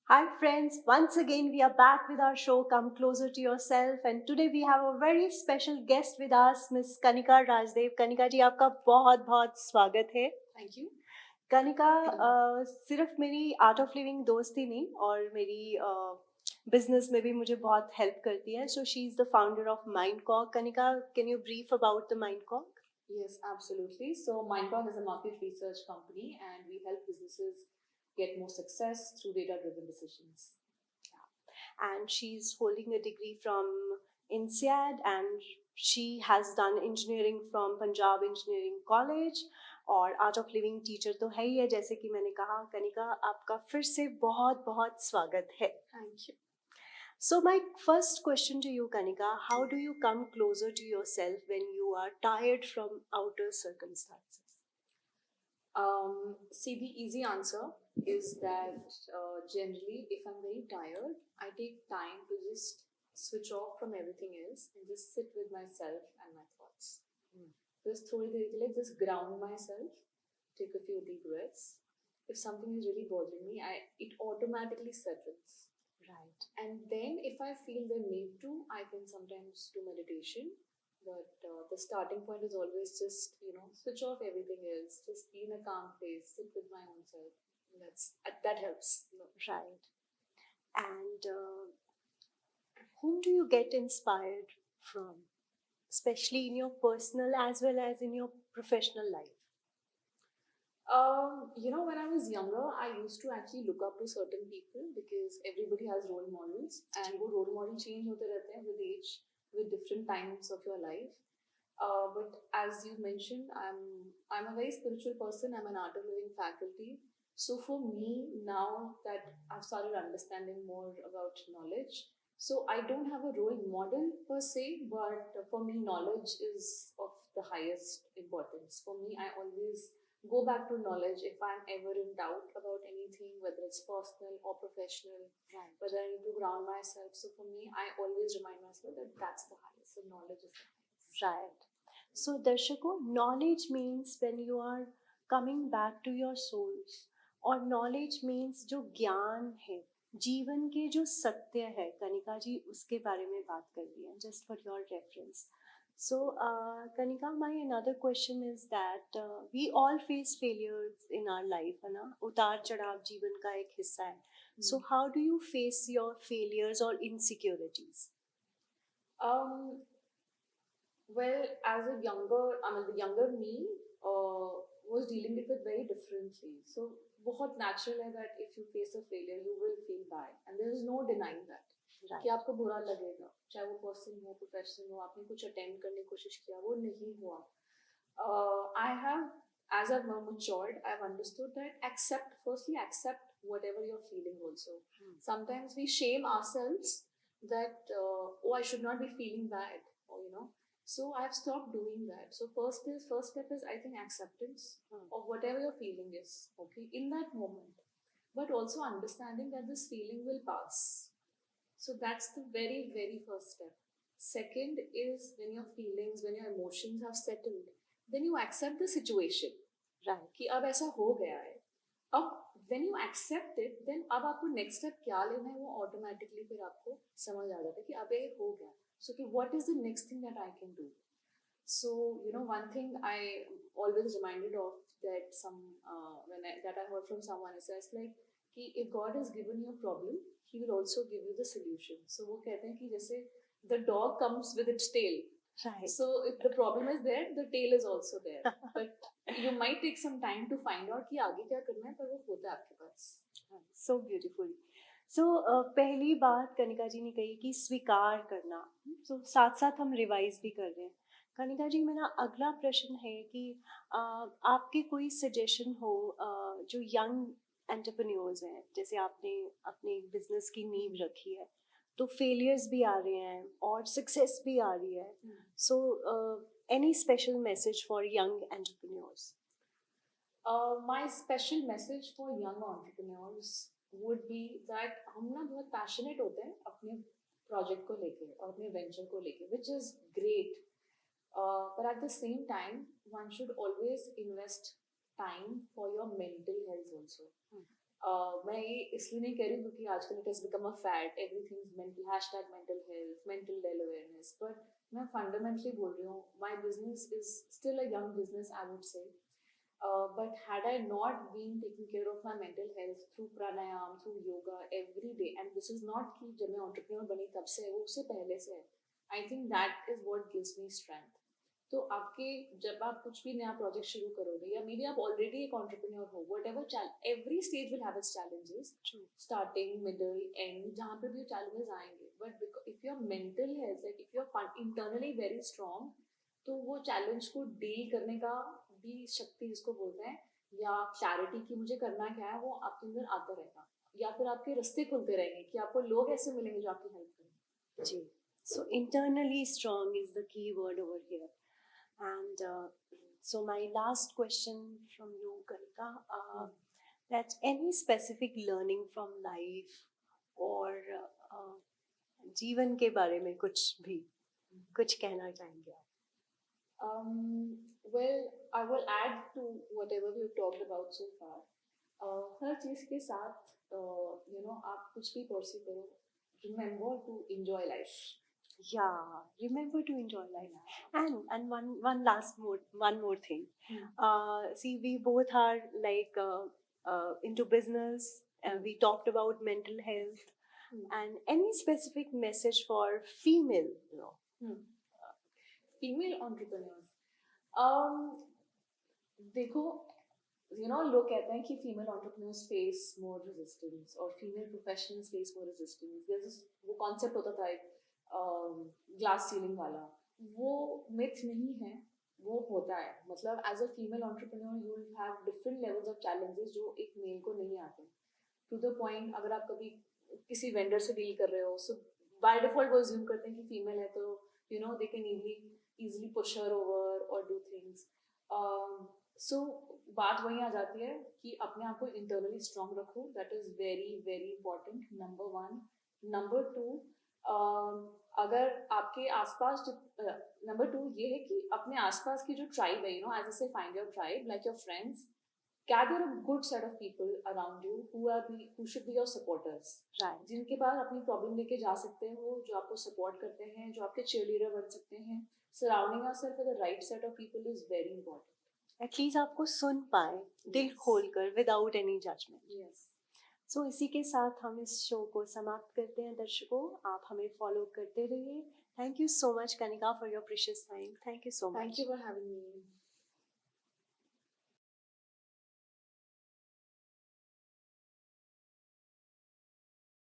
Hi, friends. Once again, we are back with our show Come Closer to Yourself. And today we have a very special guest with us, Miss Kanika Rajdev. Kanika जी आपका बहुत बहुत स्वागत है. Thank you. Kanika सिर्फ मेरी art of living दोस्त ही नहीं और मेरी बिजनेस में भी मुझे बहुत हेल्प करती है. So she is the founder of Mindcock. Kanika, can you brief about the Mindcock? Yes, absolutely. So Mindcog is a market research company and we help businesses get more success through data-driven decisions. And she's holding a degree from INSEAD and she has done engineering from Punjab Engineering College और art of living teacher तो है ही है. जैसे कि मैंने कहा, कनिका आपका फिर से बहुत बहुत स्वागत है. Thank you. So my first question to you, Kanika, how do you come closer to yourself when you are tired from outer circumstances? See, the easy answer is that generally, if I'm very tired, I take time to just switch off from everything else and just sit with myself and my thoughts. Just थोड़ी देर के लिए just ground myself, take a few deep breaths. If something is really bothering me, it automatically settles. Right. And then if I feel the need to, I can sometimes do meditation. But the starting point is always just, switch off everything else, just be in a calm place, sit with my own self. That helps. Right. And whom do you get inspired from, especially in your personal as well as in your professional life? When I was younger, I used to actually look up to certain people because everybody has role models, and वो role model change होते रहते हैं with age, with different times of your life. But as you mentioned, I'm a very spiritual person. I'm an art of living faculty. So for me, now that I've started understanding more about knowledge, so I don't have a role model per se, but for me, knowledge is of the highest importance. For me, I always go back to knowledge if I'm ever in doubt about anything, whether it's personal or professional, Right. whether I need to ground myself. So for me, I always remind myself that that's the highest. So knowledge is the highest. Right. So, Darshako, knowledge means when you are coming back to your souls, और knowledge means जो ज्ञान है, जीवन के जो सत्य है, कनिका जी उसके बारे में बात कर रही हैं, just for your reference. So, Kanika, my another question is that we all face failures in our life, है ना? उतार चढ़ाव जीवन का एक हिस्सा है. So, how do you face your failures or insecurities? Well, the younger me was dealing it with very differently. So, बहुत natural है that if you face a failure, you will feel bad, and there is no denying that. Right. कि आपको बुरा लगेगा, चाहे वो person हो, professional हो, आपने कुछ अटेंड करने की कोशिश किया, वो नहीं हुआ. I have, as I've now matured, I've understood that accept whatever you're feeling also. Sometimes we shame ourselves that, oh, I should not be feeling bad, or. So I've stopped doing that. So first step is, I think, acceptance of whatever your feeling is, okay, in that moment. But also understanding that this feeling will pass. So that's the very, very first step. Second is when your feelings, when your emotions have settled, then you accept the situation. Right. कि अब ऐसा हो गया है. अब when you accept it, then अब आपको next step क्या लेना है वो automatically फिर आपको समझ आ जाता है कि अब ये हो गया. So what is the next thing that I can do? So one thing I always reminded of that that I heard from someone is like कि if God has given you a problem, He will also give you the solution. So वो कहते हैं कि जैसे the dog comes with its tail. Right. So if the problem is there, the tail is also there. But you might take some time to find out कि आगे क्या करना है, पर वो होता है आपके पास. So beautiful. So पहली बात कनिका जी ने कही कि स्वीकार करना. So साथ साथ हम रिवाइज भी कर रहे हैं. कनिका जी, मेरा अगला प्रश्न है कि आपके कोई सजेशन हो जो यंग एंटरप्रेन्योर्स हैं, जैसे आपने अपने बिजनेस की नींव रखी है, तो फेलियर्स भी आ रहे हैं और सक्सेस भी आ रही है. So any special message for young entrepreneurs? My special message for young entrepreneurs would be that हम ना बहुत passionate होते हैं अपने project को लेके और अपने venture को लेके, which is great. But at the same time, one should always invest time for your mental health also. मैं ये इसलिए नहीं कह रही हूँ क्योंकि आजकल it has become a fad, everything is mental, hashtag mental health, mental health awareness, but मैं फंडामेंटली बोल रही हूँ my business is still a young business I would say. But had I not been taking care of my mental health through pranayam, through yoga every day, and this is not कि जब मैं entrepreneur बनी तब से है, वो उससे पहले से है. I think that is what gives me strength. तो आपके जब आप कुछ भी नया प्रोजेक्ट शुरू करोगे या मे बी आप ऑलरेडी एक एंटरप्रेन्योर हो, whatever, every stage will have its challenges, starting middle end, जहाँ पे भी चैलेंजेस आएंगे, but if your mental health, like if you're internally very strong, तो वो चैलेंज को डील करने का भी शक्ति जिसको बोलते हैं, या क्लैरिटी कि मुझे करना क्या है, वो आपके अंदर आता रहेगा, या फिर आपके रास्ते खुलते रहेंगे कि आपको लोग ऐसे मिलेंगे जो आपकी हेल्प करेंगे. जी. So internally strong is the key word over here. And so my last question from you, Kanika, that any specific learning from life or जीवन के बारे में कुछ कहना चाहेंगे आप? Well, I will add to whatever we've talked about so far. हर चीज के साथ आप कुछ भी pursue करो, remember to enjoy life. Yeah, remember to enjoy life. And one more thing. See, we both are like into business, and we talked about mental health. And any specific message for female, female entrepreneurs? देखो, लोग कहते हैं कि female entrepreneurs face more resistance और female professionals face more resistance. वो concept होता था एक ग्लास सीलिंग वाला, वो मिथ नहीं है, वो होता है. मतलब as a female entrepreneur you will have different levels of challenges जो एक मेल को नहीं आते. टू द पॉइंट, अगर आप कभी किसी वेंडर से डील कर रहे हो, सो बाय डिफॉल्ट वो अज्यूम करते हैं कि फीमेल है तो they can easily push her over or do things. So बात वहीं आ जाती है कि अपने आप को इंटरनली स्ट्रांग रखो. That is very very important, number one. Number two, अगर आपके आसपास नंबर टू ये है कि अपने आसपास की जो ट्राइब है, एज ए से find your tribe, like your friends. Gather a good set of people around you who should be your supporters. Right. जिनके पास अपनी प्रॉब्लम लेके जा सकते हो, जो आपको सपोर्ट करते हैं, जो आपके cheerleader बन सकते हैं. Surrounding yourself with the right set of people is very important. At least आपको सुन पाए दिल खोलकर, without any judgment. Yes. So इसी के साथ हम इस शो को समाप्त करते हैं. दर्शकों, आप हमें फॉलो करते रहिए. Thank you so much, Kanika, for your precious time. Thank you so much. Thank you for having me.